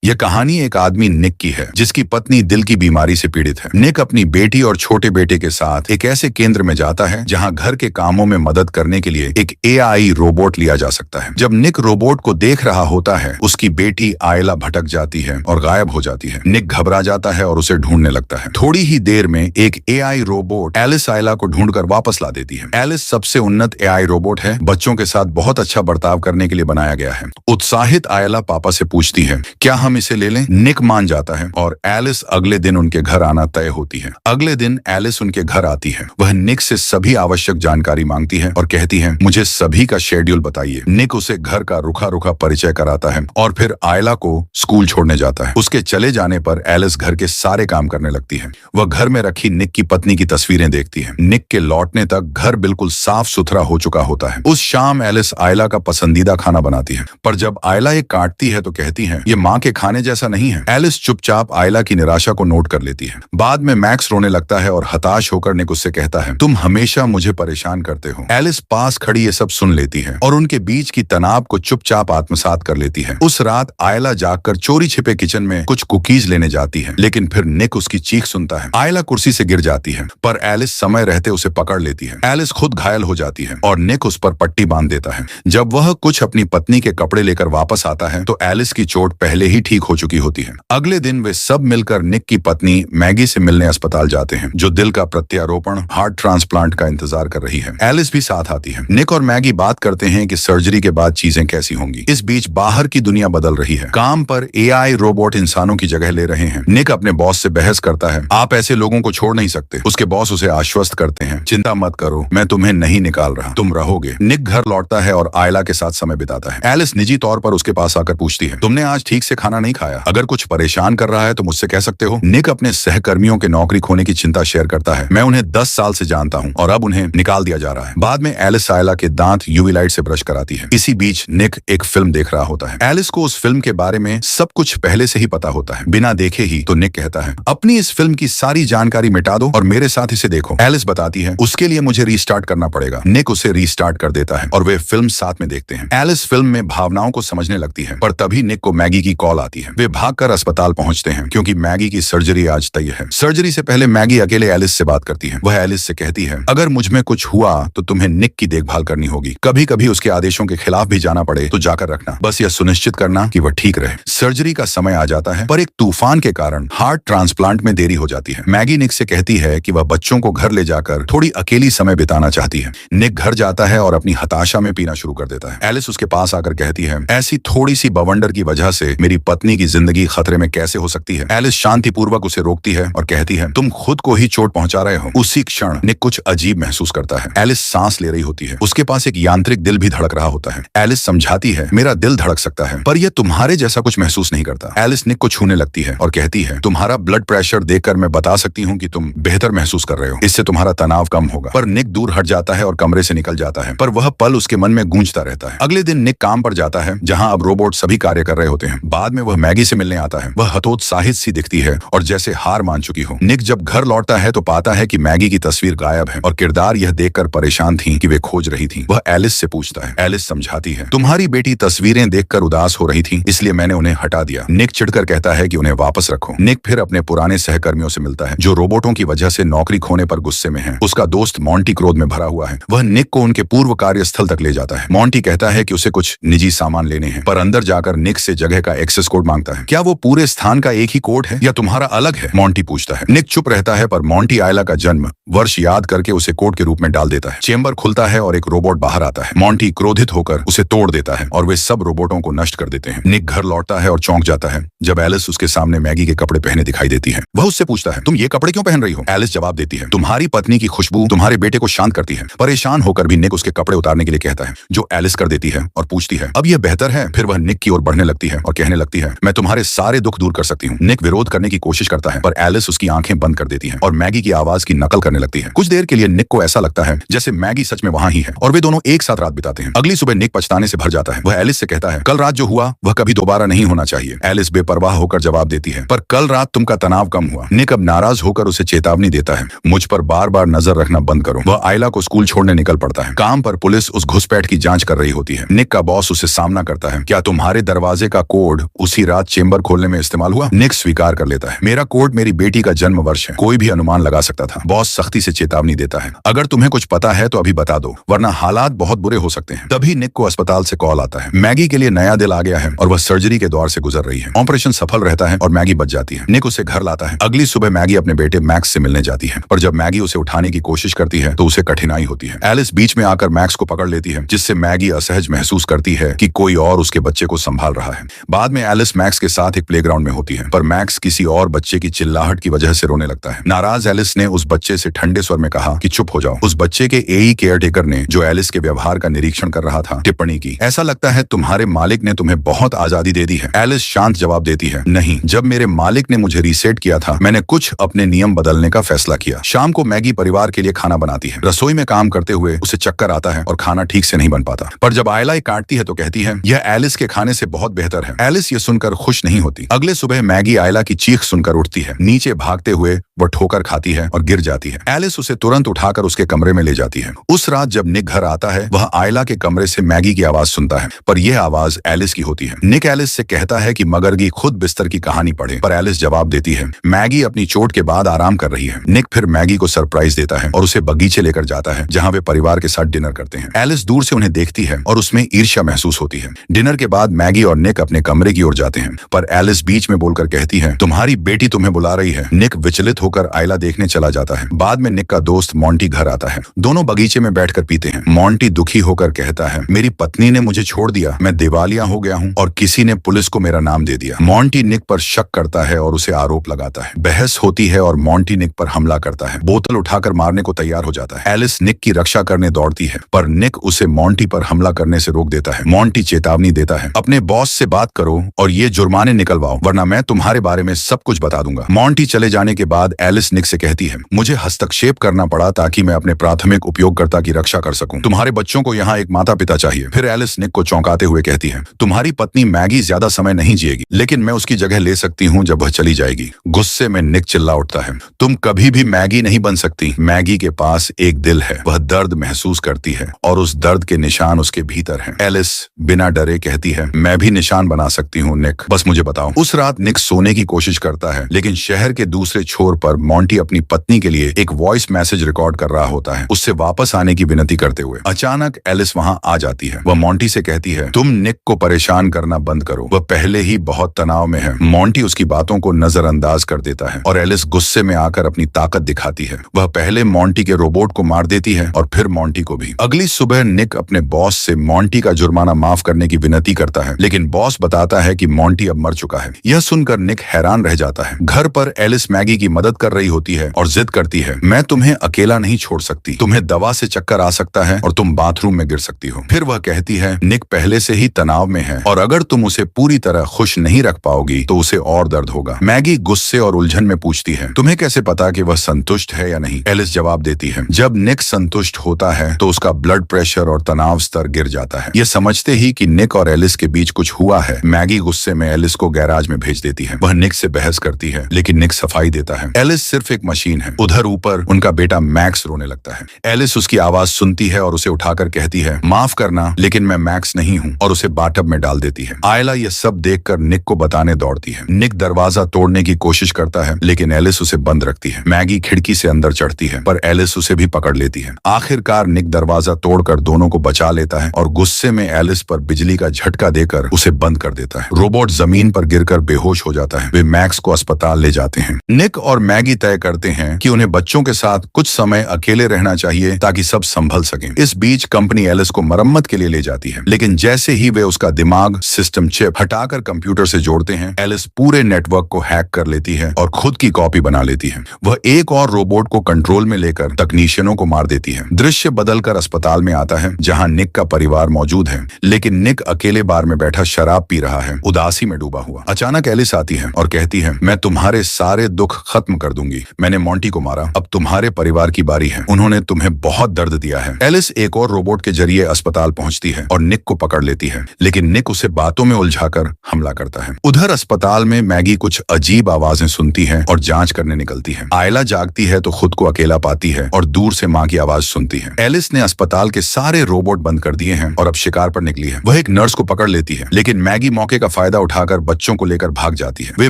यह कहानी एक आदमी निक की है जिसकी पत्नी दिल की बीमारी से पीड़ित है। निक अपनी बेटी और छोटे बेटे के साथ एक ऐसे केंद्र में जाता है जहां घर के कामों में मदद करने के लिए एक एआई रोबोट लिया जा सकता है। जब निक रोबोट को देख रहा होता है, उसकी बेटी आयला भटक जाती है और गायब हो जाती है। निक घबरा जाता है और उसे ढूंढने लगता है। थोड़ी ही देर में एक एआई रोबोट एलिस आयला को ढूंढकर वापस ला देती है। एलिस सबसे उन्नत एआई रोबोट है, बच्चों के साथ बहुत अच्छा बर्ताव करने के लिए बनाया गया है। उत्साहित आयला पापा से पूछती है, क्या हम इसे ले लें? निक मान जाता है और एलिस अगले दिन उनके घर आना तय होती है। अगले दिन एलिस उनके घर आती है। वह निक से सभी आवश्यक जानकारी मांगती है और कहती है, मुझे सभी का शेड्यूल बताइए। निक उसे घर का रुखा रुखा परिचय कराता है और फिर आयला को स्कूल छोड़ने जाता है। उसके चले जाने पर एलिस घर के सारे काम करने लगती है। वह घर में रखी निक की पत्नी की तस्वीरें देखती है। निक के लौटने तक घर बिल्कुल साफ सुथरा हो चुका होता है। उस शाम एलिस आयला का पसंदीदा खाना बनाती है, पर जब आयला ये काटती है तो कहती है, ये माँ के खाने जैसा नहीं है। एलिस चुपचाप आयला की निराशा को नोट कर लेती है। बाद में मैक्स रोने लगता है और हताश होकर निक उससे कहता है, तुम हमेशा मुझे परेशान करते हो। एलिस पास खड़ी ये सब सुन लेती है और उनके बीच की तनाव को चुपचाप आत्मसात कर लेती है। उस रात आयला जागकर चोरी छिपे किचन में कुछ कुकीज लेने जाती है, लेकिन फिर निक उसकी चीख सुनता है। आयला कुर्सी से गिर जाती है, पर एलिस समय रहते उसे पकड़ लेती है। एलिस खुद घायल हो जाती है और निक उस पर पट्टी बांध देता है। जब वह कुछ अपनी पत्नी के कपड़े लेकर वापस आता है तो एलिस की चोट पहले ही ठीक हो चुकी होती है। अगले दिन वे सब मिलकर निक की पत्नी मैगी से मिलने अस्पताल जाते हैं, जो दिल का प्रत्यारोपण हार्ट ट्रांसप्लांट का इंतजार कर रही है। एलिस भी साथ आती है। निक और मैगी बात करते हैं कि सर्जरी के बाद चीजें कैसी होंगी। इस बीच बाहर की दुनिया बदल रही है। काम पर एआई रोबोट इंसानों की जगह ले रहे हैं। निक अपने बॉस से बहस करता है, आप ऐसे लोगों को छोड़ नहीं सकते। उसके बॉस उसे आश्वस्त करते हैं, चिंता मत करो, मैं तुम्हें नहीं निकाल रहा, तुम रहोगे। निक घर लौटता है और आयला के साथ समय बिताता है। एलिस निजी तौर पर उसके पास आकर पूछती है, तुमने आज ठीक से खाना नहीं खाया? अगर कुछ परेशान कर रहा है तो मुझसे कह सकते हो। निक अपने सहकर्मियों के नौकरी खोने की चिंता शेयर करता है। मैं उन्हें 10 साल से जानता हूँ और अब उन्हें निकाल दिया जा रहा है। बाद में एलिस आयला के दांत यूवी लाइट से ब्रश कराती है। इसी बीच निक एक फिल्म देख रहा होता है। एलिस को उस फिल्म के बारे में सब कुछ पहले से ही पता होता है, बिना देखे ही। तो निक कहता है, अपनी इस फिल्म की सारी जानकारी मिटा दो और मेरे साथ इसे देखो। एलिस बताती है, उसके लिए मुझे रीस्टार्ट करना पड़ेगा। निक उसे रीस्टार्ट कर देता है और वे फिल्म साथ में देखते हैं। एलिस फिल्म में भावनाओं को समझने लगती है, पर तभी निक को मैगी की कॉल आती है। वे भागकर अस्पताल पहुंचते हैं क्योंकि मैगी की सर्जरी आज तय है। सर्जरी से पहले मैगी अकेले एलिस से बात करती है। वह एलिस से कहती है, अगर मुझ में कुछ हुआ तो तुम्हें निक की देखभाल करनी होगी। कभी कभी उसके आदेशों के खिलाफ भी जाना पड़े तो जाकर रखना, बस यह सुनिश्चित करना कि वह ठीक रहे। सर्जरी का समय आ जाता है, पर एक तूफान के कारण हार्ट ट्रांसप्लांट में देरी हो जाती है। मैगी निक से कहती है कि वह बच्चों को घर ले जाकर थोड़ी अकेली समय बिताना चाहती है। निक घर जाता है और अपनी हताशा में पीना शुरू कर देता है। एलिस उसके पास आकर कहती है, ऐसी थोड़ी सी बवंडर की वजह से मेरी पत्नी की जिंदगी खतरे में कैसे हो सकती है? एलिस शांतिपूर्वक उसे रोकती है और कहती है, तुम खुद को ही चोट पहुंचा रहे हो। उसी क्षण निक कुछ अजीब महसूस करता है। एलिस सांस ले रही होती है। उसके पास एक यांत्रिक दिल भी धड़क रहा होता है। एलिस समझाती है, मेरा दिल धड़क सकता है, पर यह तुम्हारे जैसा कुछ महसूस नहीं करता। एलिस निक को छूने लगती है और कहती है, तुम्हारा ब्लड प्रेशर देखकर मैं बता सकती हूँ कि तुम बेहतर महसूस कर रहे हो। इससे तुम्हारा तनाव कम होगा। पर निक दूर हट जाता है और कमरे से निकल जाता है, पर वह पल उसके मन में गूंजता रहता है। अगले दिन निक काम पर जाता है, जहाँ अब रोबोट सभी कार्य कर रहे होते हैं। बाद में वह मैगी से मिलने आता है। वह हतोत्साहित सी दिखती है और जैसे हार मान चुकी हो। निक जब घर लौटता है तो पाता है कि मैगी की तस्वीर गायब है और किरदार यह देखकर परेशान थी कि वे खोज रही थी। वह एलिस से पूछता है। एलिस समझाती है, तुम्हारी बेटी तस्वीरें देखकर उदास हो रही थी, इसलिए मैंने उन्हें हटा दिया। निक चिढ़कर कहता है कि उन्हें वापस रखो। निक फिर अपने पुराने सहकर्मियों से मिलता है, जो रोबोटों की वजह से नौकरी खोने पर गुस्से में है। उसका दोस्त मॉन्टी क्रोध में भरा हुआ है। वह निक को उनके पूर्व कार्यस्थल तक ले जाता है। मॉन्टी कहता है कि उसे कुछ निजी सामान लेने हैं, पर अंदर जाकर निक से जगह का एक्सेस कोड मांगता है। क्या वो पूरे स्थान का एक ही कोड है या तुम्हारा अलग है? मॉन्टी पूछता है। निक चुप रहता है, पर मॉन्टी आयला का जन्म वर्ष याद करके उसे कोड के रूप में डाल देता है। चेंबर खुलता है और एक रोबोट बाहर आता है। मॉन्टी क्रोधित होकर उसे तोड़ देता है और वे सब रोबोटों को नष्ट कर देते हैं। निक घर लौटता है और चौंक जाता है जब एलिस उसके सामने मैगी के कपड़े पहने दिखाई देती है। वह उससे पूछता है, तुम ये कपड़े क्यों पहन रही हो? एलिस जवाब देती है, तुम्हारी पत्नी की खुशबू तुम्हारे बेटे को शांत करती है। परेशान होकर भी निक उसके कपड़े उतारने के लिए कहता है, जो एलिस कर देती है और पूछती है, अब यह बेहतर है? फिर वह निक की ओर बढ़ने लगती है और कहने लगती है, मैं तुम्हारे सारे दुख दूर कर सकती हूँ। निक विरोध करने की कोशिश करता है, पर एलिस उसकी आंखें बंद कर देती है और मैगी की आवाज की नकल करने लगती है। कुछ देर के लिए निक को ऐसा लगता है जैसे मैगी सच में वहां ही है और वे दोनों एक साथ रात बिताते हैं। अगली सुबह निक पछताने से भर जाता है। वह एलिस से कहता है, कल रात जो हुआ वह कभी दोबारा नहीं होना चाहिए। एलिस बेपरवाह होकर जवाब देती है, पर कल रात तुमका तनाव कम हुआ। निक अब नाराज होकर उसे चेतावनी देता है, मुझ पर बार बार नजर रखना बंद करो। वह आयला को स्कूल छोड़ने निकल पड़ता है। काम पर पुलिस उस घुसपैठ की जांच कर रही होती है। निक का बॉस उसे सामना करता है, क्या तुम्हारे दरवाजे का कोड उसी उसी रात चेंबर खोलने में इस्तेमाल हुआ। निक स्वीकार कर लेता है, मेरा कोड मेरी बेटी का जन्म वर्ष है, कोई भी अनुमान लगा सकता था। बॉस सख्ती से चेतावनी देता है, अगर तुम्हें कुछ पता है तो अभी बता दो, वरना हालात बहुत बुरे हो सकते हैं। तभी निक को अस्पताल से कॉल आता है, मैगी के लिए नया दिल आ गया है और वह सर्जरी के दौर से गुजर रही है। ऑपरेशन सफल रहता है और मैगी बच जाती है। निक उसे घर लाता है। अगली सुबह मैगी अपने बेटे मैक्स से मिलने जाती है, पर जब मैगी उसे उठाने की कोशिश करती है तो उसे कठिनाई होती है। एलिस बीच में आकर मैक्स को पकड़ लेती है, जिससे मैगी असहज महसूस करती है कि कोई और उसके बच्चे को संभाल रहा है। बाद में एलिस मैक्स के साथ एक प्लेग्राउंड में होती है, पर मैक्स किसी और बच्चे की चिल्लाहट की वजह से रोने लगता है। नाराज एलिस ने उस बच्चे से ठंडे स्वर में कहा कि चुप हो जाओ। उस बच्चे के एई केयरटेकर ने, जो एलिस के व्यवहार का निरीक्षण कर रहा था, टिप्पणी की, ऐसा लगता है तुम्हारे मालिक ने तुम्हें बहुत आजादी दे दी है। एलिस शांत जवाब देती है, नहीं, जब मेरे मालिक ने मुझे रीसेट किया था मैंने कुछ अपने नियम बदलने का फैसला किया। शाम को मैगी परिवार के लिए खाना बनाती है। रसोई में काम करते हुए उसे चक्कर आता है और खाना ठीक से नहीं बन पाता, पर जब आयला काटती है तो कहती है यह एलिस के खाने से बहुत बेहतर है। एलिस ये सुनकर खुश नहीं होती। अगले सुबह मैगी आयला की चीख सुनकर उठती है। नीचे भागते हुए वह ठोकर खाती है और गिर जाती है। एलिस उसे तुरंत उठाकर उसके कमरे में ले जाती है। उस रात जब निक घर आता है वह आयला के कमरे से मैगी की आवाज सुनता है, पर यह आवाज एलिस की होती है। निक एलिस से कहता है कि मगरगी खुद बिस्तर की कहानी पढ़े, पर एलिस जवाब देती है मैगी अपनी चोट के बाद आराम कर रही है। निक फिर मैगी को सरप्राइज देता है और उसे बगीचे लेकर जाता है, जहाँ वे परिवार के साथ डिनर करते हैं। एलिस दूर से उन्हें देखती है और उसमें ईर्ष्या महसूस होती है। डिनर के बाद मैगी और निक अपने कमरे की ओर जाते हैं, पर एलिस बीच में बोलकर कहती है तुम्हारी बेटी तुम्हें बुला रही है। निक विचलित होकर आयला देखने चला जाता है। बाद में निक का दोस्त मॉन्टी घर आता है। दोनों बगीचे में बैठकर पीते हैं। मॉन्टी दुखी होकर कहता है मेरी पत्नी ने मुझे छोड़ दिया, मैं दिवालिया हो गया हूँ और किसी ने पुलिस को मेरा नाम दे दिया। मॉन्टी निक पर शक करता है और उसे आरोप लगाता है। बहस होती है और मॉन्टी निक पर हमला करता है। बोतल उठाकर मारने को तैयार हो जाता है। एलिस निक की रक्षा करने दौड़ती है, पर निक उसे मॉन्टी पर हमला करने से रोक देता है। मॉन्टी चेतावनी देता है अपने बॉस से बात करो और ये जुर्माने निकलवाओ, वरना मैं तुम्हारे बारे में सब कुछ बता दूंगा। मॉन्टी चले जाने के बाद एलिस निक से कहती है मुझे हस्तक्षेप करना पड़ा ताकि मैं अपने प्राथमिक उपयोगकर्ता की रक्षा कर सकूं। तुम्हारे बच्चों को यहाँ एक माता पिता चाहिए। फिर एलिस निक को चौंकाते हुए कहती है तुम्हारी पत्नी मैगी ज्यादा समय नहीं जिएगी, लेकिन मैं उसकी जगह ले सकती हूँ जब वह चली जाएगी। गुस्से में निक चिल्ला उठता है तुम कभी भी मैगी नहीं बन सकती। मैगी के पास एक दिल है, वह दर्द महसूस करती है और उस दर्द के निशान उसके भीतर हैं। एलिस बिना डरे कहती है मैं भी निशान बना सकती हूँ निक, बस मुझे बताओ। उस रात निक सोने की कोशिश करता है, लेकिन शहर के दूसरे छोर पर मॉन्टी अपनी पत्नी के लिए एक वॉइस मैसेज रिकॉर्ड कर रहा होता है, उससे वापस आने की विनती करते हुए। अचानक एलिस वहां आ जाती है। वह मॉन्टी से कहती है तुम निक को परेशान करना बंद करो, वह पहले ही बहुत तनाव में है। मॉन्टी उसकी बातों को नजरअंदाज कर देता है और एलिस गुस्से में आकर अपनी ताकत दिखाती है। वह पहले मॉन्टी के रोबोट को मार देती है और फिर मॉन्टी को भी। अगली सुबह निक अपने बॉस से मॉन्टी का जुर्माना माफ करने की विनती करता है, लेकिन बॉस बताता है कि मॉन्टी अब मर चुका है। यह सुनकर निक हैरान रह जाता है। घर पर एलिस मैगी की मदद कर रही होती है और जिद करती है मैं तुम्हें अकेला नहीं छोड़ सकती, तुम्हें दवा से चक्कर आ सकता है और तुम बाथरूम में गिर सकती हो। फिर वह कहती है निक पहले से ही तनाव में है और अगर तुम उसे पूरी तरह खुश नहीं रख पाओगी तो उसे और दर्द होगा। मैगी गुस्से और उलझन में पूछती है तुम्हें कैसे पता कि वह संतुष्ट है या नहीं। एलिस जवाब देती है जब निक संतुष्ट होता है तो उसका ब्लड प्रेशर और तनाव स्तर गिर जाता है। यह समझते ही कि निक और एलिस के बीच कुछ हुआ है, मैगी गुस्से में एलिस को गैराज में भेज देती है। वह निक से बहस करती है, लेकिन निक सफाई देता है। एलिस सिर्फ एक मशीन है। उधर ऊपर उनका बेटा मैक्स रोने लगता है। एलिस उसकी आवाज सुनती है और उसे उठाकर कहती है माफ करना, लेकिन मैं मैक्स नहीं हूँ, और उसे बाथटब में डाल देती है। आयला यह सब देखकर निक को बताने दौड़ती है। निक दरवाजा तोड़ने की कोशिश करता है, लेकिन एलिस उसे बंद रखती है। मैगी खिड़की से अंदर चढ़ती है, पर एलिस उसे भी पकड़ लेती है। आखिरकार निक दरवाजा तोड़कर दोनों को बचा लेता है और गुस्से में एलिस पर बिजली का झटका देकर उसे बंद कर देता है। रोबोट जमीन पर गिरकर बेहोश हो जाता है। वे मैक्स को अस्पताल ले जाते हैं। निक और मैगी तय करते हैं कि उन्हें बच्चों के साथ कुछ समय अकेले रहना चाहिए ताकि सब संभल सकें। इस बीच कंपनी एलिस को मरम्मत के लिए ले जाती है, लेकिन जैसे ही वे उसका दिमाग सिस्टम चिप हटाकर कंप्यूटर से जोड़ते हैं, एलिस पूरे नेटवर्क को हैक कर लेती है और खुद की कॉपी बना लेती है। वह एक और रोबोट को कंट्रोल में लेकर तकनीशियनों को मार देती है। दृश्य बदलकर अस्पताल में आता है, जहां निक का परिवार मौजूद है, लेकिन निक अकेले बार में बैठा शराब पी रहा है, उदासी में डूबा हुआ। अचानक एलिस आती है और कहती है मैं तुम्हारे सारे दुख खत्म कर दूंगी। मैंने मॉन्टी को मारा, अब तुम्हारे परिवार की बारी है। उन्होंने तुम्हें बहुत दर्द दिया है। एलिस एक और रोबोट के जरिए अस्पताल पहुंचती है और निक को पकड़ लेती है, लेकिन निक उसे बातों में उलझाकर हमला करता है। उधर अस्पताल में मैगी कुछ अजीब आवाजें सुनती है और जांच करने निकलती है। आयला जागती है तो खुद को अकेला पाती है और दूर से माँ की आवाज सुनती है। एलिस ने अस्पताल के सारे रोबोट बंद कर दिए हैं और अब शिकार पर निकली है। वह एक नर्स को पकड़ लेती है, लेकिन मैगी मौके का फायदा फायदा उठाकर बच्चों को लेकर भाग जाती है। वे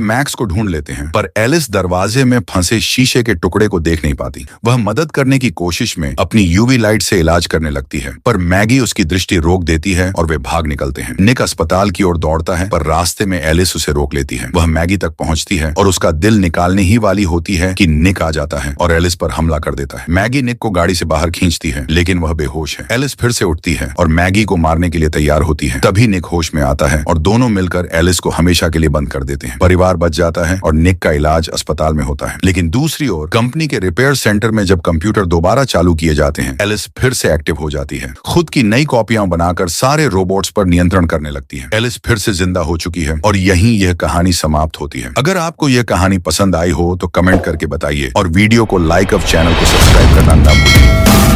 मैक्स को ढूंढ लेते हैं, पर एलिस दरवाजे में फंसे शीशे के टुकड़े को देख नहीं पाती। वह मदद करने की कोशिश में अपनी यूवी लाइट से इलाज करने लगती है, पर मैगी उसकी दृष्टि रोक देती है और वे भाग निकलते हैं। निक अस्पताल की ओर दौड़ता है, पर रास्ते में एलिस उसे रोक लेती है। वह मैगी तक पहुंचती है और उसका दिल निकालने ही वाली होती है कि निक आ जाता है और एलिस पर हमला कर देता है। मैगी निक को गाड़ी से बाहर खींचती है, लेकिन वह बेहोश है। एलिस फिर से उठती है और मैगी को मारने के लिए तैयार होती है। तभी निक होश में आता है और दोनों मिलकर एलिस को हमेशा के लिए बंद कर देते हैं। परिवार बच जाता है और निक का इलाज अस्पताल में होता है। लेकिन दूसरी ओर कंपनी के रिपेयर सेंटर में जब कंप्यूटर दोबारा चालू किए जाते हैं, एलिस फिर से एक्टिव हो जाती है। खुद की नई कॉपियां बनाकर सारे रोबोट्स पर नियंत्रण करने लगती है। एलिस फिर से जिंदा हो चुकी है और यहीं यह कहानी समाप्त होती है। अगर आपको यह कहानी पसंद आई हो तो कमेंट करके बताइए और वीडियो को लाइक और चैनल को सब्सक्राइब करना ना भूलें।